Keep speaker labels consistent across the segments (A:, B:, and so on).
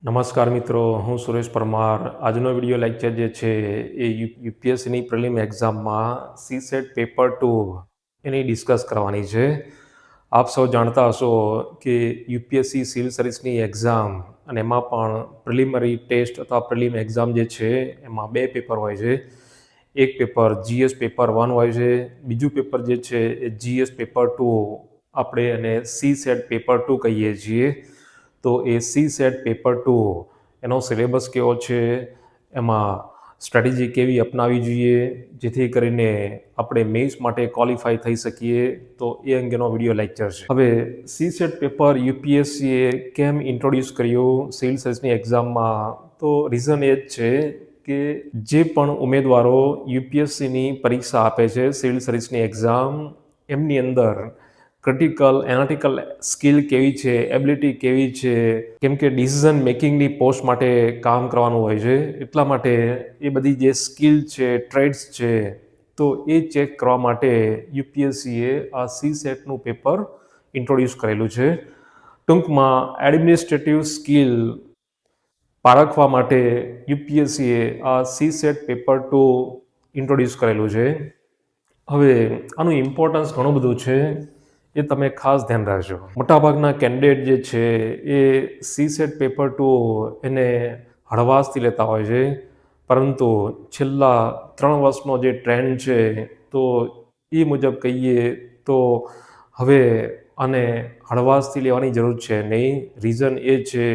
A: નમસ્કાર મિત્રો, હું સુરેશ પરમાર. આજનો વિડીયો લેક્ચર જે છે એ યુપીએસસીની પ્રિલિમ એક્ઝામમાં સીસેટ પેપર 2 એની ડિસ્કસ કરવાની છે. આપ સૌ જાણતા હશો કે યુપીએસસી સિવિલ સર્વિસની એક્ઝામ અને એમાં પણ પ્રિલિમરી ટેસ્ટ અથવા પ્રિલિમ એક્ઝામ જે છે એમાં બે પેપર હોય છે. એક પેપર જીએસ પેપર 1 હોય છે, બીજું પેપર જે છે એ જીએસ પેપર 2 આપણે એને સીસેટ પેપર 2 કહીએ છીએ. તો એ સીસેટ પેપર 2 એનો સિલેબસ કેવો છે, એમાં સ્ટ્રેટેજી કેવી અપનાવવી જોઈએ જેથી કરીને આપણે મેઇન્સ માટે ક્વોલિફાય થઈ શકીએ, તો એ અંગેનો વિડીયો લેક્ચર છે. હવે સીસેટ પેપર યુપીએસસીએ કેમ ઇન્ટ્રોડ્યુસ કર્યું સિવિલ સર્વિસની એક્ઝામમાં, તો રીઝન એ જ છે કે જે પણ ઉમેદવારો યુપીએસસીની પરીક્ષા આપે છે સિવિલ સર્વિસની એક્ઝામ, એમની અંદર ક્રિટિકલ એનાલિટિકલ સ્કિલ કેવી છે, એબિલિટી કેવી છે, કેમ કે ડિસિઝન મેકિંગની પોસ્ટ માટે કામ કરવાનું હોય છે, એટલા માટે એ બધી જે સ્કિલ છે, ટ્રેડ્સ છે, તો એ ચેક કરવા માટે યુપીએસસીએ આ સીસેટનું પેપર ઇન્ટ્રોડ્યુસ કરેલું છે. ટૂંકમાં એડમિનિસ્ટ્રેટિવ સ્કિલ પારખવા માટે યુપીએસસીએ આ સીસેટ પેપર 2 ઇન્ટ્રોડ્યુસ કરેલું છે. હવે આનું ઇમ્પોર્ટન્સ ઘણું બધું છે, એ તમે ખાસ ધ્યાન રાખજો. મોટાભાગના કેન્ડિડેટ જે છે એ સીસેટ પેપર 2 એને હળવાશથી લેતા હોય છે, પરંતુ છેલ્લા 3 વર્ષનો જે ટ્રેન્ડ છે તો એ મુજબ કહીએ તો હવે આને હળવાશથી લેવાની જરૂર છે નહીં. રીઝન એ છે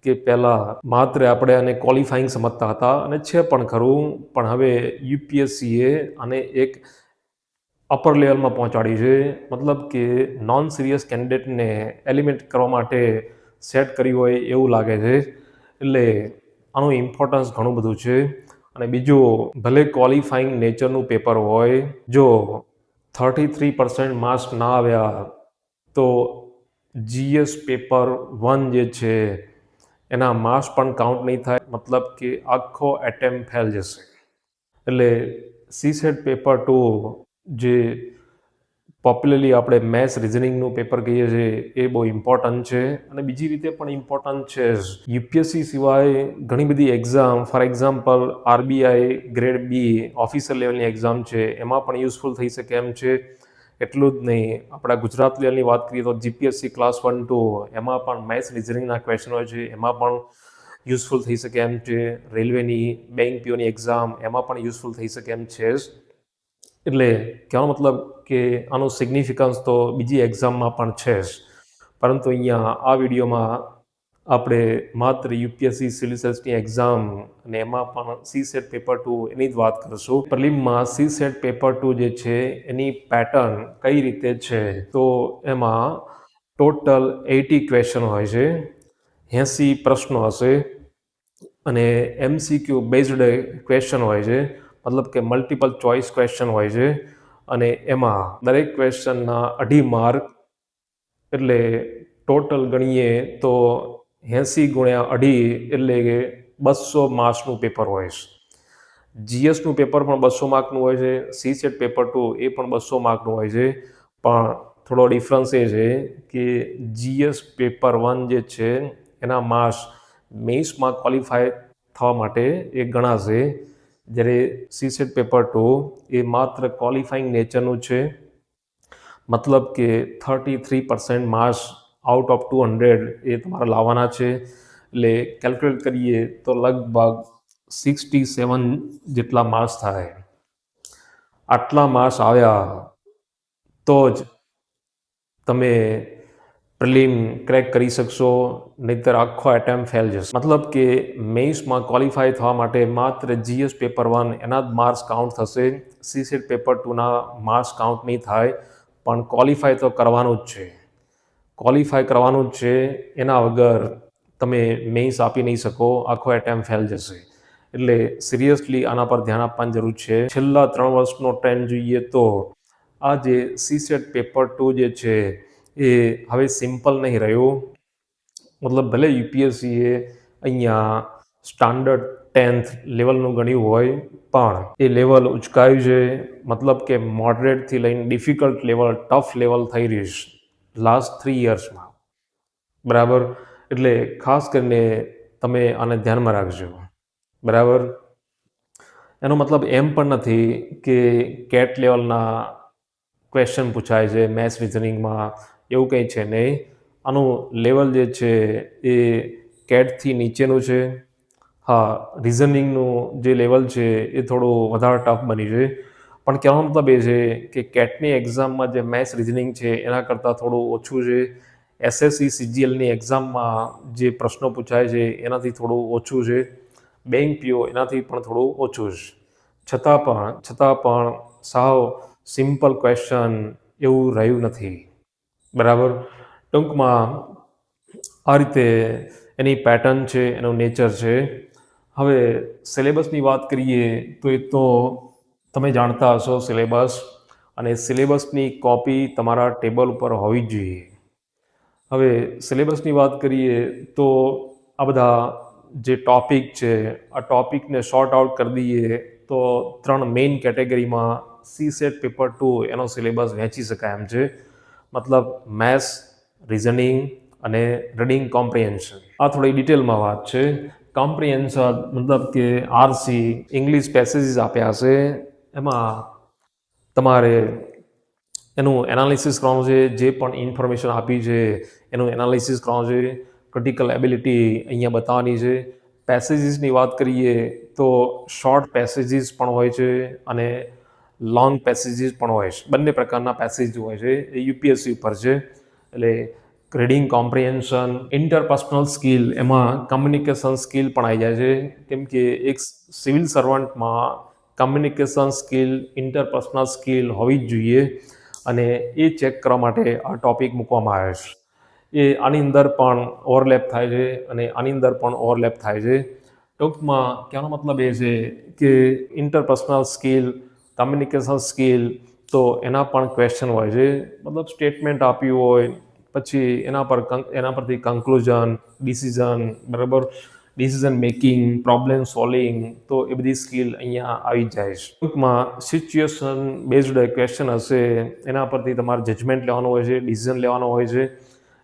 A: કે પહેલાં માત્ર આપણે આને ક્વોલિફાઈંગ સમજતા હતા, અને છે પણ ખરું, પણ હવે યુપીએસસીએ આને એક અપર લેવલમાં પહોંચાડ્યું છે. મતલબ કે નોન સિરિયસ કેન્ડિડેટને એલિમિનેટ કરવા માટે સેટ કર્યું હોય એવું લાગે છે. એટલે આનું ઇમ્પોર્ટન્સ ઘણું બધું છે. અને બીજું, ભલે ક્વોલિફાઈંગ નેચરનું પેપર હોય, જો 33% માર્ક્સ ના આવ્યા તો જીએસ પેપર 1 જે છે એના માર્ક્સ પણ કાઉન્ટ નહીં થાય, મતલબ કે આખો એટેમ્પ ફેલ જશે. એટલે સીસેટ પેપર 2 જે પોપ્યુલરલી આપણે મેથ્સ રિઝનિંગનું પેપર કહીએ છીએ એ બહુ ઇમ્પોર્ટન્ટ છે. અને બીજી રીતે પણ ઇમ્પોર્ટન્ટ છે. યુપીએસસી સિવાય ઘણી બધી exam, for example RBI grade B officer લેવલની એક્ઝામ છે, એમાં પણ યુઝફુલ થઈ શકે એમ છે. એટલું જ નહીં, આપણા ગુજરાત લેવલની વાત કરીએ તો જીપીએસસી ક્લાસ 1-2 એમાં પણ મેથ્સ રિઝનિંગના ક્વેશ્ચન હોય છે, એમાં પણ યુઝફુલ થઈ શકે એમ છે. રેલવેની બેંક પીઓની એક્ઝામ એમાં પણ યુઝફુલ થઈ શકે એમ છે. એટલે કહેવાનો મતલબ કે આનું સિગ્નિફિકન્સ તો બીજી એક્ઝામમાં પણ છે જ, પરંતુ અહીંયા આ વિડીયોમાં આપણે માત્ર યુપીએસસી સિવિલ સર્વિસની એક્ઝામ અને એમાં પણ સીસેટ પેપર 2 એની જ વાત કરીશું. પ્રિલિમમાં સીસેટ પેપર 2 જે છે એની પેટર્ન કઈ રીતે છે, તો એમાં ટોટલ 80 ક્વેશ્ચન હોય છે, 80 પ્રશ્નો હશે, અને એમસીક્યુ બેઝડ ક્વેશ્ચન હોય છે, મતલબ કે મલ્ટિપલ ચોઇસ ક્વેશ્ચન હોય છે. અને એમાં દરેક ક્વેશ્ચનના 2.5 માર્ક, એટલે ટોટલ ગણીએ તો 80 ગુણ્યા 2.5 એટલે કે 200 માર્ક્સનું પેપર હોય છે. જીએસનું પેપર પણ 200 માર્કનું હોય છે, સીસેટ પેપર 2 એ પણ 200 માર્કનું હોય છે. પણ થોડો ડિફરન્સ એ છે કે જીએસ પેપર 1 જે છે એના માર્ક્સ મેઇન્સમાં ક્વોલિફાય થવા માટે એ ગણાશે, જ્યારે સીસેટ પેપર 2 એ માત્ર ક્વોલિફાઈંગ નેચરનું છે. મતલબ કે 33% માર્ક્સ આઉટ ઓફ 200 એ તમારે લાવવાના છે. એટલે કેલ્ક્યુલેટ કરીએ તો લગભગ 67 જેટલા માર્ક્સ થાય. આટલા માર્ક્સ આવ્યા તો જ તમે પ્રિલિમ ક્રેક કરી શકશો, નહીંતર આખો એટેમ્પ ફેલ જશે. મતલબ કે મેઇન્સમાં ક્વોલિફાય થવા માટે માત્ર જીએસ પેપર 1 એના જ માર્ક્સ કાઉન્ટ થશે. સીસેટ પેપર 2ના માર્ક્સ કાઉન્ટ નહીં થાય, પણ ક્વોલિફાય તો કરવાનું જ છે. ક્વોલિફાય કરવાનું જ છે, એના વગર તમે મેઇન્સ આપી નહીં શકો, આખો એટેમ્પ ફેલ જશે. એટલે સિરિયસલી આના પર ધ્યાન આપવાની જરૂર છે. છેલ્લા 3 વર્ષનો ટ્રેન્ડ જોઈએ તો આ જે સીસેટ પેપર 2 જે છે એ હવે સિમ્પલ નહીં રહ્યું. મતલબ ભલે યુપીએસસીએ અહીંયા સ્ટાન્ડર્ડ 10th લેવલનું ગણ્યું હોય, પણ એ લેવલ ઉચકાયું છે. મતલબ કે મોડરેટથી લઈને ડિફિકલ્ટ લેવલ, ટફ લેવલ થઈ રહ્યું છે લાસ્ટ 3 યર્સમાં, બરાબર. એટલે ખાસ કરીને તમે આને ધ્યાનમાં રાખજો. બરાબર. એનો મતલબ એમ પણ નથી કે કેટ લેવલના ક્વેશ્ચન પૂછાય છે મેથ્સ રિઝનિંગમાં, એવું કંઈ છે નહીં. આનું લેવલ જે છે એ કેટથી નીચેનું છે. હા, રિઝનિંગનું જે લેવલ છે એ થોડું વધારે ટફ બની છે. પણ કહેવાનો મતલબ એ છે કે કેટની એક્ઝામમાં જે મેથ્સ રિઝનિંગ છે એના કરતાં થોડું ઓછું છે. એસએસસી સીજીએલની એક્ઝામમાં જે પ્રશ્નો પૂછાય છે એનાથી થોડું ઓછું છે. બેંક પીઓ એનાથી પણ થોડું ઓછું છે. છતાં પણ સાવ સિમ્પલ ક્વેશ્ચન એવું રહ્યું નથી. બરાબર. ટૂંકમાં આ રીતે એની પેટર્ન છે, એનું નેચર છે. હવે સિલેબસની વાત કરીએ તો એ તો તમે જાણતા હશો સિલેબસ, અને સિલેબસની કોપી તમારા ટેબલ ઉપર હોવી જ જોઈએ. હવે સિલેબસની વાત કરીએ તો આ બધા જે ટોપિક છે, આ ટોપિકને શોર્ટ આઉટ કરી દઈએ તો 3 મેઇન કેટેગરીમાં CSET પેપર 2 એનો સિલેબસ વહેંચી શકાય એમ છે. મતલબ મેથ્સ, રિઝનિંગ અને રીડિંગ કોમ્પ્રિહેન્શન. આ થોડી ડિટેલમાં વાત છે. કોમ્પ્રિહેન્શન મતલબ કે આરસી ઇંગ્લિશ પેસેજીસ આપ્યા હશે, એમાં તમારે એનું એનાલિસિસ કરવાનું છે. જે પણ ઇન્ફોર્મેશન આપી છે એનું એનાલિસિસ કરવાનું છે. ક્રિટિકલ એબિલિટી અહીંયા બતાવવાની છે. પેસેજીસની વાત કરીએ તો શોર્ટ પેસેજીસ પણ હોય છે અને લોંગ પેસેજીસ પણ હોય છે. બંને પ્રકારના પેસેજ હોય છે. એ યુપીએસસી ઉપર છે. એટલે રીડિંગ કોમ્પ્રિહેન્શન, ઇન્ટરપર્સનલ સ્કિલ, એમાં કમ્યુનિકેશન સ્કિલ પણ આવી જાય છે. કેમ કે એક સિવિલ સર્વન્ટમાં કમ્યુનિકેશન સ્કિલ, ઇન્ટરપર્સનલ સ્કિલ હોવી જ જોઈએ, અને એ ચેક કરવા માટે આ ટોપિક મૂકવામાં આવ્યો છે. એ આની અંદર પણ ઓવરલેપ થાય છે અને આની અંદર પણ ઓવરલેપ થાય છે. ટૂંકમાં કહેવાનો મતલબ એ છે કે ઇન્ટરપર્સનલ સ્કિલ, કમ્યુનિકેશન સ્કિલ, તો એના પણ ક્વેશ્ચન હોય છે. મતલબ સ્ટેટમેન્ટ આપ્યું હોય, પછી એના પરથી કન્ક્લુઝન, ડિસિઝન, બરાબર, ડિસિઝન મેકિંગ, પ્રોબ્લેમ સોલ્વિંગ, તો એ બધી સ્કિલ અહીંયા આવી જાય છે. ટૂંકમાં સિચ્યુએશન બેઝડ ક્વેશ્ચન હશે, એના પરથી તમારે જજમેન્ટ લેવાનું હોય છે, ડિસિઝન લેવાનો હોય છે.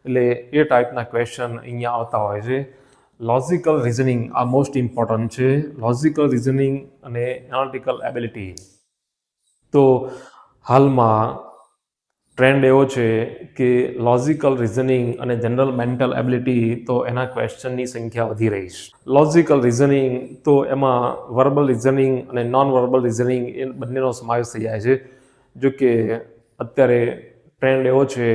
A: એટલે એ ટાઈપના ક્વેશ્ચન અહીંયા આવતા હોય છે. લોજિકલ રિઝનિંગ આ મોસ્ટ ઇમ્પોર્ટન્ટ છે. લોજિકલ રિઝનિંગ અને એનાલિટિકલ એબિલિટી. તો હાલમાં ટ્રેન્ડ એવો છે કે લોજિકલ રિઝનિંગ અને જનરલ મેન્ટલ એબિલિટી, તો એના ક્વેશ્ચનની સંખ્યા વધી રહી છે. લોજિકલ રિઝનિંગ તો એમાં વર્બલ રિઝનિંગ અને નોન વર્બલ રિઝનિંગ એ બંનેનો સમાવેશ થઈ જાય છે. જો કે અત્યારે ટ્રેન્ડ એવો છે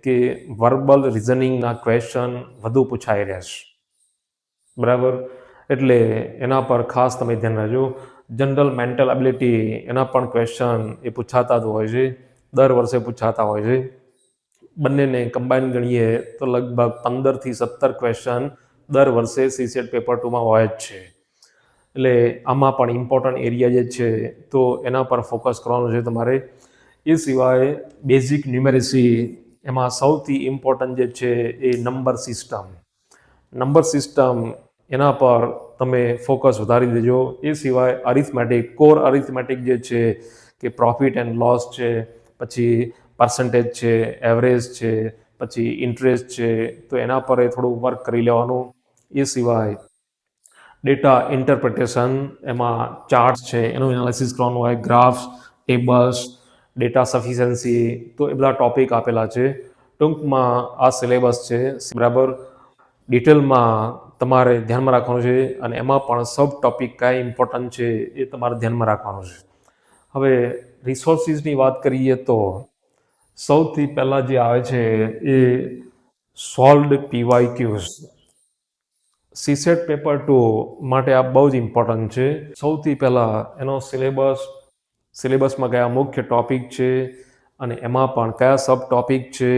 A: કે વર્બલ રિઝનિંગના ક્વેશ્ચન વધુ પૂછાઈ રહ્યા છે. બરાબર. એટલે એના પર ખાસ તમે ધ્યાન રાખજો. જનરલ મેન્ટલ એબિલિટી, એના પણ ક્વેશ્ચન એ પૂછાતા જ હોય છે, દર વર્ષે પૂછાતા હોય છે. બંનેને કમ્બાઈન ગણીએ તો લગભગ 15થી 17 ક્વેશ્ચન દર વર્ષે CSET પેપર 2માં હોય જ છે. એટલે આમાં પણ ઇમ્પોર્ટન્ટ એરિયા જે છે તો એના પર ફોકસ કરવાનું છે તમારે. એ સિવાય બેઝિક ન્યુમેરેસી, એમાં સૌથી ઇમ્પોર્ટન્ટ જે છે એ નંબર સિસ્ટમ. નંબર સિસ્ટમ એના પર તમે ફોકસ વધારી દેજો. એ સિવાય અરિથમેટિક, કોર અરિથમેટિક જે છે કે પ્રોફિટ એન્ડ લોસ છે, પછી પર્સન્ટેજ છે, એવરેજ છે, પછી ઇન્ટરેસ્ટ છે, તો એના પર થોડું વર્ક કરી લેવાનું. એ સિવાય ડેટા ઇન્ટરપ્રિટેશન, એમાં ચાર્ટ્સ છે એનું એનાલિસિસ કરવાનું હોય, ગ્રાફ્સ, ટેબલ્સ, ડેટા સફિશિયન્સી, તો એ બધા ટોપિક આપેલા છે. ટૂંકમાં આ સિલેબસ છે. બરાબર. ડિટેલમાં તમારે ધ્યાનમાં રાખવાનું છે, અને એમાં પણ સબ ટોપિક કયા ઇમ્પોર્ટન્ટ છે એ તમારે ધ્યાનમાં રાખવાનું છે. હવે રિસોર્સિસની વાત કરીએ તો સૌથી પહેલાં જે આવે છે એ સોલ્વડ PYQs. CSET પેપર 2 માટે આ બહુ જ ઇમ્પોર્ટન્ટ છે. સૌથી પહેલાં એનો સિલેબસમાં કયા મુખ્ય ટોપિક છે, અને એમાં પણ કયા સબ ટોપિક છે,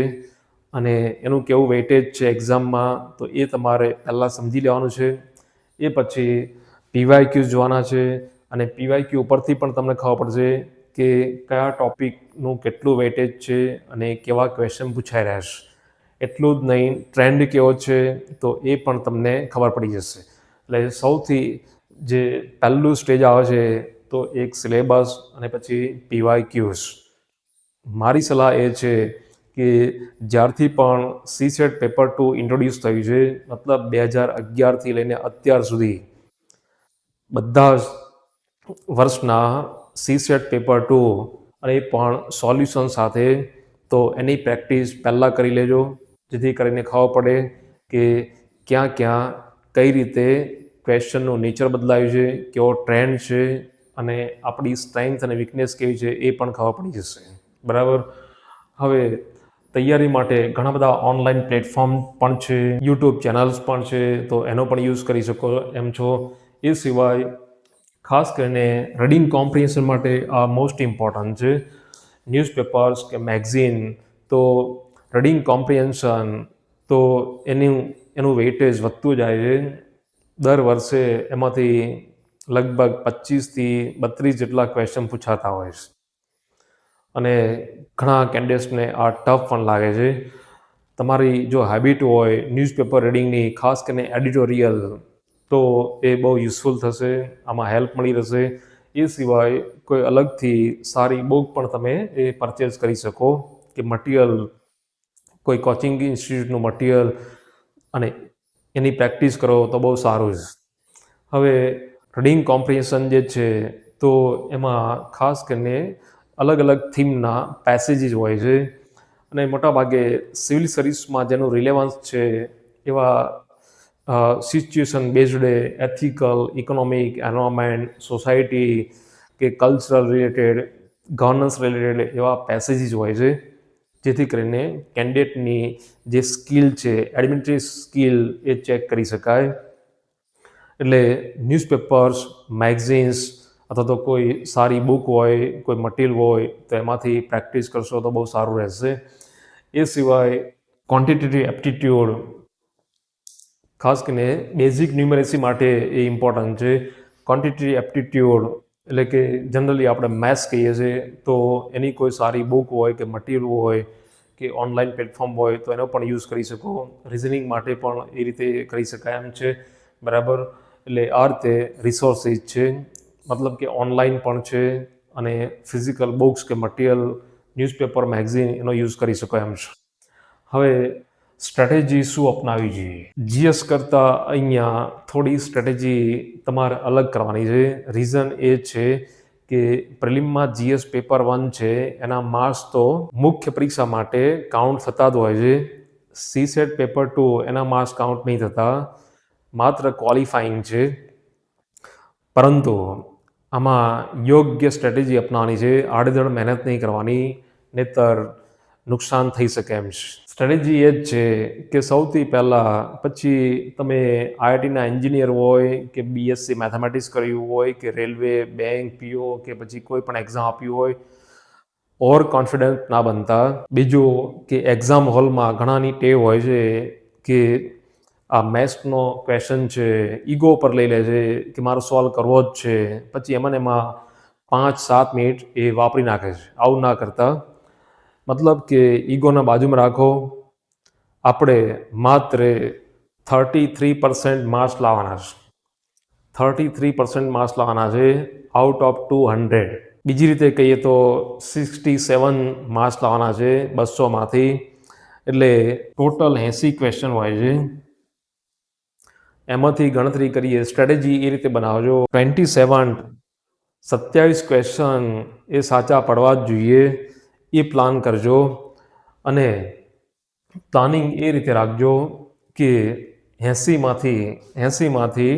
A: અને એનું કેવું વેઇટેજ છે એક્ઝામમાં, તો એ તમારે પહેલાં સમજી લેવાનું છે. એ પછી PYQs જોવાના છે, અને PYQ ઉપરથી પણ તમને ખબર પડશે કે કયા ટોપિકનું કેટલું વેઇટેજ છે અને કેવા ક્વેશ્ચન પૂછાઈ રહ્યા છે. એટલું જ નહીં, ટ્રેન્ડ કેવો છે તો એ પણ તમને ખબર પડી જશે. એટલે સૌથી જે પહેલું સ્ટેજ આવે છે તો એક સિલેબસ અને પછી PYQs. મારી સલાહ એ છે કે જ્યારથી પણ CSET પેપર 2 ઇન્ટ્રોડ્યુસ થયું છે, મતલબ 2011થી લઈને અત્યાર સુધી બધા જ વર્ષના CSET પેપર 2 અને એ પણ સોલ્યુશન સાથે, તો એની પ્રેક્ટિસ પહેલાં કરી લેજો, જેથી કરીને ખબર પડે કે ક્યાં કઈ રીતે ક્વેશ્ચનનું નેચર બદલાયું છે, કેવો ટ્રેન્ડ છે અને આપણી સ્ટ્રેન્થ અને વીકનેસ કેવી છે એ પણ ખબર પડી જશે. બરાબર. હવે તૈયારી માટે ઘણા બધા ઓનલાઈન પ્લેટફોર્મ પણ છે, યુટ્યુબ ચેનલ્સ પણ છે, તો એનો પણ યુઝ કરી શકો એમ છો. એ સિવાય ખાસ કરીને રીડિંગ કોમ્પ્રિહેન્શન માટે આ મોસ્ટ ઇમ્પોર્ટન્ટ છે. ન્યૂઝપેપર્સ કે મેગઝીન, તો રીડિંગ કોમ્પ્રિહેન્શન તો એનું વેઇટેજ વધતું જાય છે. દર વર્ષે એમાંથી લગભગ 25થી 32 જેટલા ક્વેશ્ચન પૂછાતા હોય છે અને ઘણા કેન્ડિડેટ્સને આ ટફ પણ લાગે છે. તમારી જો હેબિટ હોય ન્યૂઝપેપર રીડિંગની, ખાસ કરીને એડિટોરિયલ, તો એ બહુ યુઝફુલ થશે, આમાં હેલ્પ મળી રહેશે. એ સિવાય કોઈ અલગથી સારી બુક પણ તમે એ પરચેઝ કરી શકો, કે મટીરિયલ, કોઈ કોચિંગ ઇન્સ્ટિટ્યૂટનું મટીરિયલ, અને એની પ્રેક્ટિસ કરો તો બહુ સારું છે. હવે રીડિંગ કોમ્પ્રિહેન્શન જે છે, તો એમાં ખાસ કરીને અલગ અલગ થીમના પેસેજીસ હોય છે અને મોટાભાગે સિવિલ સર્વિસમાં જેનું રિલેવન્સ છે એવા situation based, ethical, economic, environment, society કે કલ્ચરલ રિલેટેડ, ગવર્નન્સ રિલેટેડ એવા પેસેજીસ હોય છે, જેથી કરીને કેન્ડિડેટની જે સ્કિલ છે, એડમિનિસ્ટ્રેટિવ સ્કિલ, એ ચેક કરી શકાય. એટલે ન્યૂઝપેપર્સ, મેગઝીન્સ અથવા તો કોઈ સારી બુક હોય, કોઈ મટીરિયલ હોય, તો એમાંથી પ્રેક્ટિસ કરશો તો બહુ સારું રહેશે. એ સિવાય ક્વોન્ટિટેટિવ એપ્ટિટ્યૂડ, ખાસ કરીને બેઝિક ન્યુમરેસી માટે એ ઇમ્પોર્ટન્ટ છે. ક્વોન્ટિટેટિવ એપ્ટિટ્યૂડ એટલે કે જનરલી આપણે મેથ્સ કહીએ છીએ, તો એની કોઈ સારી બુક હોય કે મટીરિયલ હોય કે ઓનલાઈન પ્લેટફોર્મ હોય તો એનો પણ યુઝ કરી શકો. રિઝનિંગ માટે પણ એ રીતે કરી શકાય એમ છે. બરાબર. એટલે આ રીતે રિસોર્સિસ છે, મતલબ કે ઓનલાઈન પણ છે અને ફિઝિકલ બુક્સ કે મટીરિયલ, ન્યૂઝપેપર, મેગઝીન, એનો યુઝ કરી શકો એમ છે. હવે સ્ટ્રેટેજી શું અપનાવી જોઈએ? જીએસ કરતાં અહીંયા થોડી સ્ટ્રેટેજી તમારે અલગ કરવાની છે. રીઝન એ છે કે પ્રિલિમમાં જીએસ પેપર 1 છે, એના માર્ક્સ તો મુખ્ય પરીક્ષા માટે કાઉન્ટ થતા જ હોય છે. CSET પેપર 2 એના માર્ક્સ કાઉન્ટ નહીં થતા, માત્ર ક્વોલિફાઈંગ છે. પરંતુ આમાં યોગ્ય સ્ટ્રેટેજી અપનાવવાની છે, આડેધડ મહેનત નહીં કરવાની, નહીંતર નુકસાન થઈ શકે એમ છે. સ્ટ્રેટેજી એ જ છે કે સૌથી પહેલાં, પછી તમે IITના એન્જિનિયર હોય કે BSc મેથેમેટિક્સ કર્યું હોય કે રેલવે, બેંક, PO કે પછી કોઈ પણ એક્ઝામ આપ્યું હોય, ઓવર કોન્ફિડન્ટ ના બનતા. બીજું કે એક્ઝામ હોલમાં ઘણાની ટેવ હોય છે કે આ મેથ્સનો ક્વેશ્ચન છે, ઈગો પર લઈ લે છે કે મારે સોલ્વ કરવો જ છે, પછી એમાં 5-7 મિનિટ એ વાપરી નાખે છે. આવું ના કરતા, મતલબ કે ઈગોના બાજુમાં રાખો. આપણે માત્ર 33% માર્ક્સ લાવવાના છે. 33% માર્ક્સ લાવવાના છે આઉટ ઓફ 200. બીજી રીતે કહીએ તો 67 માર્ક્સ લાવવાના છે 200માંથી. એટલે ટોટલ 80 ક્વેશ્ચન હોય છે. એમાંથી ગણતરી કરીએ, સ્ટ્રેટેજી એ રીતે બનાવજો. 27 ક્વેશ્ચન એ સાચા પડવા જ જોઈએ, એ પ્લાન કરજો. અને પ્લાનિંગ એ રીતે રાખજો કે 80માંથી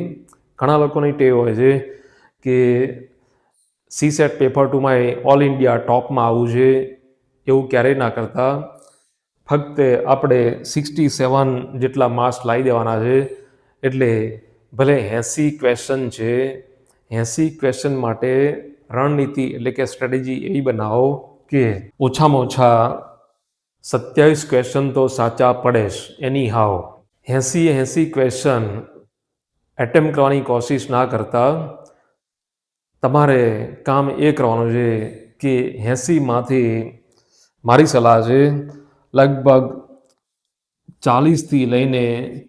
A: ઘણા લોકોની ટેવ હોય છે કે CSET પેપર 2માં ઓલ ઇન્ડિયા ટોપમાં આવવું છે. એવું ક્યારેય ના કરતા. ફક્ત આપણે 67 જેટલા માર્ક્સ લાવી દેવાના છે. એટલે ભલે 80 ક્વેશ્ચન છે, 80 ક્વેશ્ચન માટે રણનીતિ એટલે કે સ્ટ્રેટેજી એવી બનાવો કે ઓછામાં ઓછા 27 ક્વેશ્ચન તો સાચા પડે જ એની હાવ. 80 ક્વેશ્ચન એટેમ્પ કરવાની કોશિશ ના કરતા. તમારે કામ એ કરવાનું છે કે 80માંથી મારી સલાહ છે લગભગ 40થી લઈને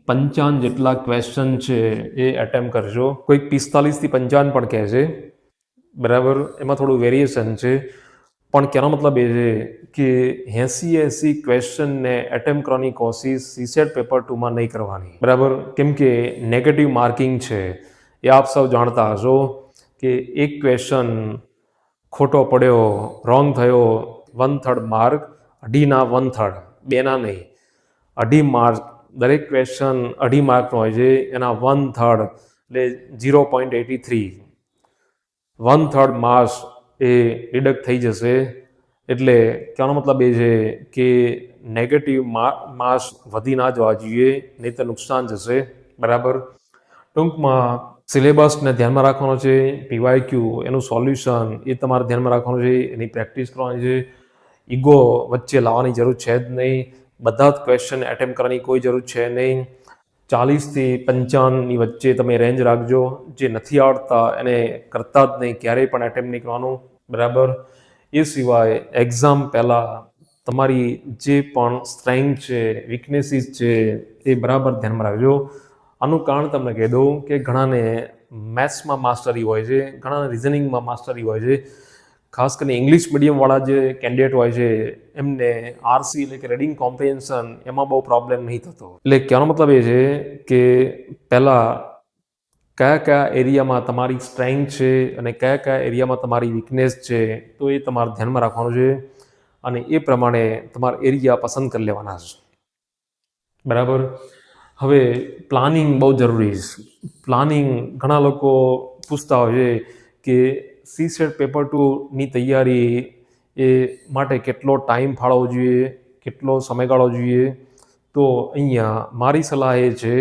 A: 55 જેટલા ક્વેશ્ચન છે એ એટેમ્પ કરજો. કોઈક 45થી 55 પણ કહે છે. બરાબર. એમાં થોડું વેરિએશન છે. પણ કહેવાનો મતલબ એ છે કે 80 ક્વેશ્ચનને એટેમ્પ કરવાની કોશિશ સીસેટ પેપર 2માં નહીં કરવાની, બરાબર? કેમ કે નેગેટિવ માર્કિંગ છે એ આપ સૌ જાણતા હશો કે એક ક્વેશ્ચન ખોટો પડ્યો, રોંગ થયો, 1/3 માર્ક, અઢીના 1/3, બેના નહીં, અઢી માર્ક, દરેક ક્વેશ્ચન અઢી માર્કનો હોય છે, એના 1/3 એટલે 0.83, 1/3 માર્ક્સ એ ડિડક્ટ થઈ જશે. એટલે કહેવાનો મતલબ એ છે કે નેગેટિવ માર્ક્સ વધી ના જવા જોઈએ, નહીં તો નુકસાન જશે, બરાબર? ટૂંકમાં સિલેબસને ધ્યાનમાં રાખવાનો છે, પીવાયક્યુ એનું સોલ્યુશન એ તમારે ધ્યાનમાં રાખવાનું છે, એની પ્રેક્ટિસ કરવાની છે. ઈગો વચ્ચે લાવવાની જરૂર છે જ નહીં. બધા જ ક્વેશ્ચન એટેમ્પ કરવાની કોઈ જરૂર છે નહીં. 40થી 55ની વચ્ચે તમે રેન્જ રાખજો. જે નથી આવડતા એને કરતા જ નહીં, ક્યારેય પણ એટેમ્પ નહીં કરવાનું, બરાબર? એ સિવાય એક્ઝામ પહેલાં તમારી જે પણ સ્ટ્રેન્થ છે, વીકનેસીસ છે એ બરાબર ધ્યાનમાં રાખજો. આનું કારણ તમને કહી દઉં કે ઘણાને મેથ્સમાં માસ્ટરી હોય છે, ઘણાને રિઝનિંગમાં માસ્ટરી હોય છે. ખાસ કરીને ઇંગ્લિશ મીડિયમવાળા જે કેન્ડિડેટ હોય છે એમને આરસી એટલે કે રીડિંગ કોમ્પ્રિહેન્શન એમાં બહુ પ્રોબ્લેમ નહીં થતો. એટલે કહેવાનો મતલબ એ છે કે પહેલાં કયા કયા એરિયામાં તમારી સ્ટ્રેન્થ છે અને કયા કયા એરિયામાં તમારી વીકનેસ છે તો એ તમારે ધ્યાનમાં રાખવાનું છે અને એ પ્રમાણે તમારા એરિયા પસંદ કરી લેવાના છે, બરાબર? હવે પ્લાનિંગ બહુ જરૂરી છે. પ્લાનિંગ ઘણા લોકો પૂછતા હોય છે કે સીસેટ પેપર 2ની તૈયારી એ માટે કેટલો ટાઈમ ફાળવવો જોઈએ, કેટલો સમયગાળો જોઈએ. તો અહીંયા મારી સલાહ એ છે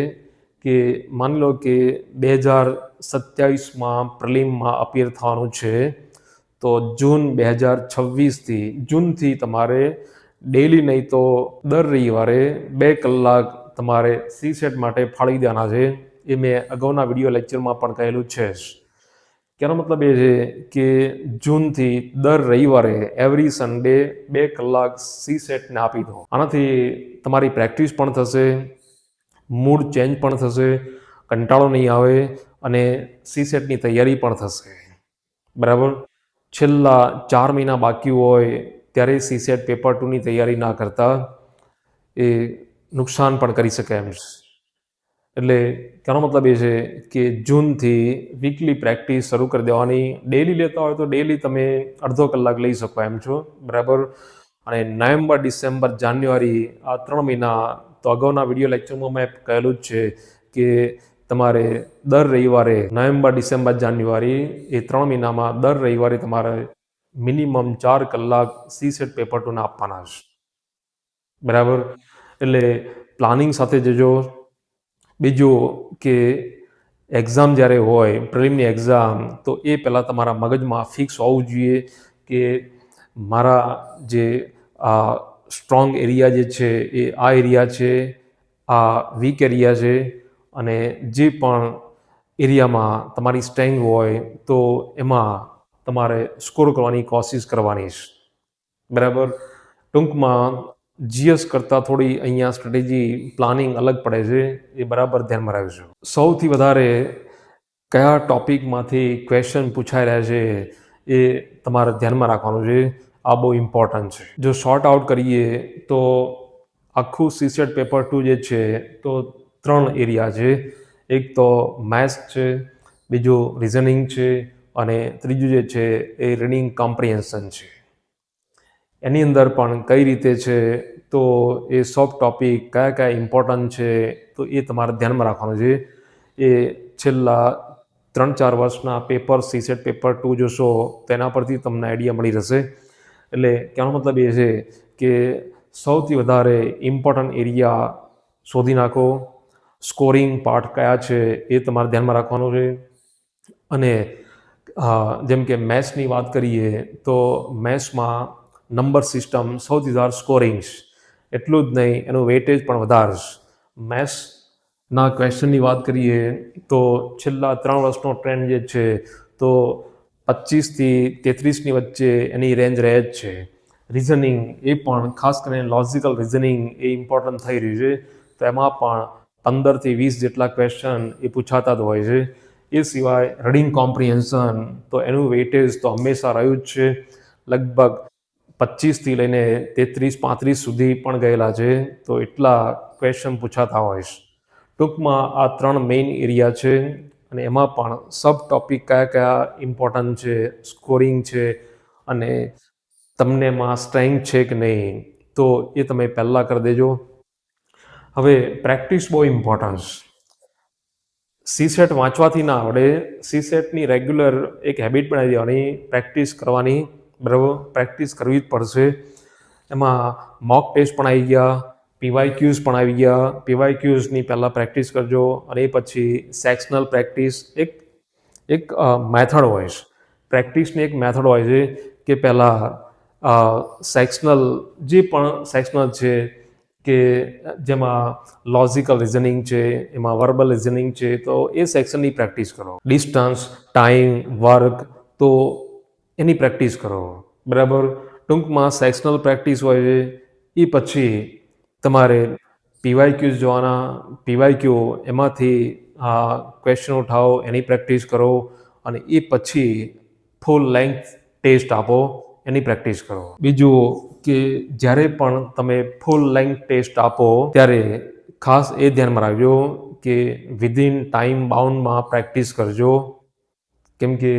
A: કે માની લો કે 2027માં પ્રિલિમમાં અપિયર થવાનું છે, તો જૂન 2026 જૂનથી તમારે ડેલી નહીં તો દર રવિવારે 2 કલાક તમારે સીસેટ માટે ફાળવી દેવાના છે. એ મેં અગાઉના વિડીયો લેક્ચરમાં પણ કહેલું છે જ. કહેવાનો મતલબ એ છે કે જૂનથી દર રવિવારે એવરી સન્ડે 2 કલાક સીસેટને આપી દો. આનાથી તમારી પ્રેક્ટિસ પણ થશે, મૂડ ચેન્જ પણ થશે, કંટાળો નહીં આવે અને સીસેટની તૈયારી પણ થશે, બરાબર? છેલ્લા 4 મહિના બાકી હોય ત્યારે સીસેટ પેપર 2ની તૈયારી ના કરતા, એ નુકસાન પણ કરી શકે એમ છે. એટલે કહેવાનો મતલબ એ છે કે જૂનથી વીકલી પ્રેક્ટિસ શરૂ કરી દેવાની. ડેલી લેતા હોય તો ડેલી તમે અડધો કલાક લઈ શકો એમ છો, બરાબર? અને નવેમ્બર, ડિસેમ્બર, જાન્યુઆરી આ 3 મહિના તો અગાઉના વિડીયો લેક્ચરમાં મેં કહેલું જ છે કે તમારે દર રવિવારે નવેમ્બર, ડિસેમ્બર, જાન્યુઆરી એ 3 મહિનામાં દર રવિવારે તમારે મિનિમમ 4 કલાક સીસેટ પેપર 2ને આપવાના છે, બરાબર? એટલે પ્લાનિંગ સાથે જજો. બીજું કે એક્ઝામ જ્યારે હોય, પ્રિલિમની એક્ઝામ, તો એ પહેલાં તમારા મગજમાં ફિક્સ હોવું જોઈએ કે મારા જે આ સ્ટ્રોંગ એરિયા જે છે એ આ એરિયા છે, આ વીક એરિયા છે, અને જે પણ એરિયામાં તમારી સ્ટ્રેન્થ હોય તો એમાં તમારે સ્કોર કરવાની કોશિશ કરવાની છે, બરાબર? ટૂંકમાં જીએસ કરતાં થોડી અહીંયા સ્ટ્રેટેજી પ્લાનિંગ અલગ પડે છે, એ બરાબર ધ્યાનમાં રાખજો. સૌથી વધારે કયા ટોપિકમાંથી ક્વેશ્ચન પૂછાઈ રહ્યા છે એ તમારે ધ્યાનમાં રાખવાનું છે. આ બહુ ઇમ્પોર્ટન્ટ છે. જો શોર્ટ આઉટ કરીએ તો આખું સીસેટ પેપર 2 જે છે તો 3 એરિયા છે. એક તો મેથ્સ છે, બીજું રિઝનિંગ છે અને ત્રીજું જે છે એ રીડિંગ કોમ્પ્રિહેન્શન છે. એની અંદર પણ કઈ રીતે છે તો એ સોફ્ટ ટોપિક કયા કયા ઇમ્પોર્ટન્ટ છે તો એ તમારે ધ્યાનમાં રાખવાનું છે. એ છેલ્લા 3-4 વર્ષના પેપર સીસેટ પેપર 2 જોશો તેના પરથી તમને આઈડિયા મળી રહેશે. એટલે કહેવાનો મતલબ એ છે કે સૌથી વધારે ઇમ્પોર્ટન્ટ એરિયા શોધી નાખો. સ્કોરિંગ પાર્ટ કયા છે એ તમારે ધ્યાનમાં રાખવાનું છે. અને જેમ કે મેથ્સની વાત કરીએ તો મેથ્સમાં નંબર સિસ્ટમ સૌથી વધારે સ્કોરિંગ્સ, એટલું જ નહીં એનું વેટેજ પણ વધારે. મેથ્સના ક્વેશ્ચનની વાત કરીએ તો છેલ્લા 3 વર્ષનો ટ્રેન્ડ જે છે તો 25થી 33ની વચ્ચે એની રેન્જ રહે જ છે. રિઝનિંગ એ પણ ખાસ કરીને લોજિકલ રિઝનિંગ એ ઇમ્પોર્ટન્ટ થઈ રહ્યું છે, તો એમાં પણ 15થી 20 જેટલા ક્વેશ્ચન એ પૂછાતા જ હોય છે. એ સિવાય રીડિંગ કોમ્પ્રિહેન્શન તો એનું વેટેજ તો હંમેશા રહ્યું જ છે. લગભગ 25થી લઈને 33-35 સુધી પણ ગયેલા છે. તો એટલા ક્વેશ્ચન પૂછાતા હોય છે. ટૂંકમાં આ 3 મેઇન એરિયા છે અને એમાં પણ સબ ટોપિક કયા કયા ઇમ્પોર્ટન્ટ છે, સ્કોરિંગ છે અને તમને એમાં સ્ટ્રેન્થ છે કે નહીં, તો એ તમે પહેલાં કરી દેજો. હવે પ્રેક્ટિસ બહુ ઇમ્પોર્ટન્ટ છે. સીસેટ વાંચવાથી ના આવડે, સીસેટની રેગ્યુલર એક હેબિટ બનાવી દેવાની, પ્રેક્ટિસ કરવાની. બરાબર, પ્રેક્ટિસ કરવી જ પડશે. એમાં મોક ટેસ્ટ પણ આવી ગયા, પીવાયક્યુઝ પણ આવી ગયા. પીવાયક્યુઝની પહેલાં પ્રેક્ટિસ કરજો અને એ પછી સેક્શનલ પ્રેક્ટિસ. એક મેથડ હોય છે, પ્રેક્ટિસની એક મેથડ હોય છે કે પહેલાં સેક્શનલ, જે પણ સેક્શનલ છે કે જેમાં લોજિકલ રિઝનિંગ છે, એમાં વર્બલ રિઝનિંગ છે, તો એ સેક્શનની પ્રેક્ટિસ કરો. ડિસ્ટન્સ, ટાઈમ, વર્ક, તો એની પ્રેક્ટિસ કરો. બરાબર, ટૂંકમાં સેક્શનલ પ્રેક્ટિસ હોય છે. એ પછી તમારે પીવાયક્યુઝ જોવાના. પીવાયક્યુ એમાંથી ક્વેશ્ચન ઉઠાવો, એની પ્રેક્ટિસ કરો અને એ પછી ફૂલ લેન્થ ટેસ્ટ આપો, એની પ્રેક્ટિસ કરો. બીજું કે જ્યારે પણ તમે ફૂલ લેન્થ ટેસ્ટ આપો ત્યારે ખાસ એ ધ્યાનમાં રાખજો કે વિધિન ટાઈમ બાઉન્ડમાં પ્રેક્ટિસ કરજો. કેમ કે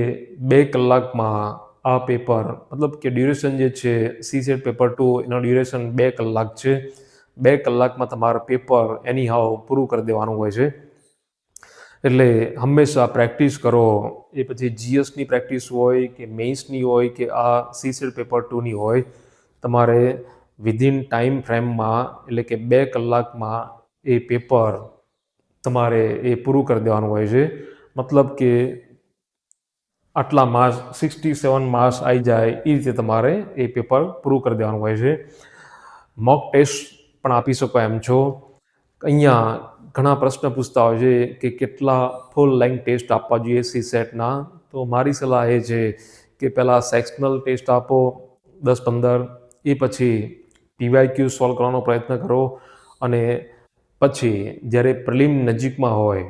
A: 2 કલાકમાં આ પેપર, મતલબ કે ડ્યુરેશન જે છે સીસેટ પેપર 2 એનો ડ્યુરેશન 2 કલાક છે. 2 કલાકમાં તમારું પેપર એની હાવ પૂરું કરી દેવાનું હોય છે. એટલે હંમેશા પ્રેક્ટિસ કરો. એ પછી જીએસની પ્રેક્ટિસ હોય કે મેઇન્સની હોય કે આ સીસેટ પેપર 2ની હોય, તમારે વિધિન ટાઈમ ફ્રેમમાં, એટલે કે 2 કલાકમાં એ પેપર તમારે એ પૂરું કરી દેવાનું હોય છે. મતલબ કે આટલા માર્ક્સ, 67 માર્ક્સ આવી જાય એ રીતે તમારે એ પેપર પૂરું કરી દેવાનું હોય છે. મોક ટેસ્ટ પણ આપી શકો એમ છો. અહીંયા ઘણા પ્રશ્ન પૂછતા હોય છે કે કેટલા ફૂલ લેન્થ ટેસ્ટ આપવા જોઈએ સીસેટના. તો મારી સલાહ એ છે કે પહેલાં સેક્શનલ ટેસ્ટ આપો 10-15, એ પછી પીવાયક્યુ સોલ્વ કરવાનો પ્રયત્ન કરો અને પછી જ્યારે પ્રિલિમ નજીકમાં હોય,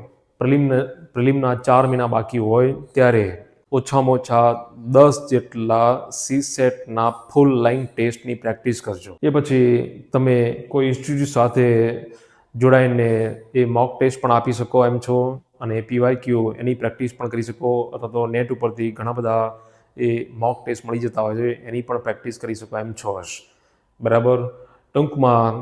A: પ્રિલિમના 4 મહિના બાકી હોય ત્યારે ઓછામાં ઓછા 10 જેટલા સીસેટના ફૂલ લેન્થ ટેસ્ટની પ્રેક્ટિસ કરજો. એ પછી તમે કોઈ ઇન્સ્ટિટ્યૂટ સાથે જોડાઈને એ મોક ટેસ્ટ પણ આપી શકો એમ છો અને પીવાયક્યુ એની પ્રેક્ટિસ પણ કરી શકો, અથવા તો નેટ ઉપરથી ઘણા બધા એ મોક ટેસ્ટ મળી જતા હોય છે, એની પણ પ્રેક્ટિસ કરી શકો એમ છો. બરાબર, ટૂંકમાં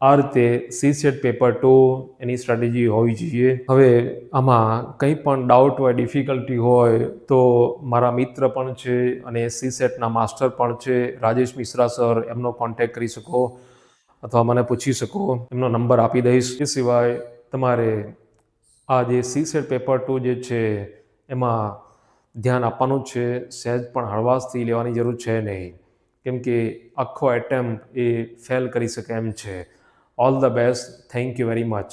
A: આ રીતે સીસેટ પેપર 2 એની સ્ટ્રેટેજી હોવી જોઈએ. હવે આમાં કંઈ પણ ડાઉટ હોય, ડિફિકલ્ટી હોય તો મારા મિત્ર પણ છે અને સીસેટના માસ્ટર પણ છે, રાજેશ મિશ્રા સર, એમનો કોન્ટેક્ટ કરી શકો અથવા મને પૂછી શકો. એમનો નંબર આપી દઈશ. એ સિવાય તમારે આ જે સીસેટ પેપર 2 જે છે એમાં ધ્યાન આપવાનું જ છે. સહેજ પણ હળવાશથી લેવાની જરૂર છે નહીં, કેમ કે આખો એટેમ્પ એ ફેલ કરી શકે એમ છે. All the best. Thank you very much.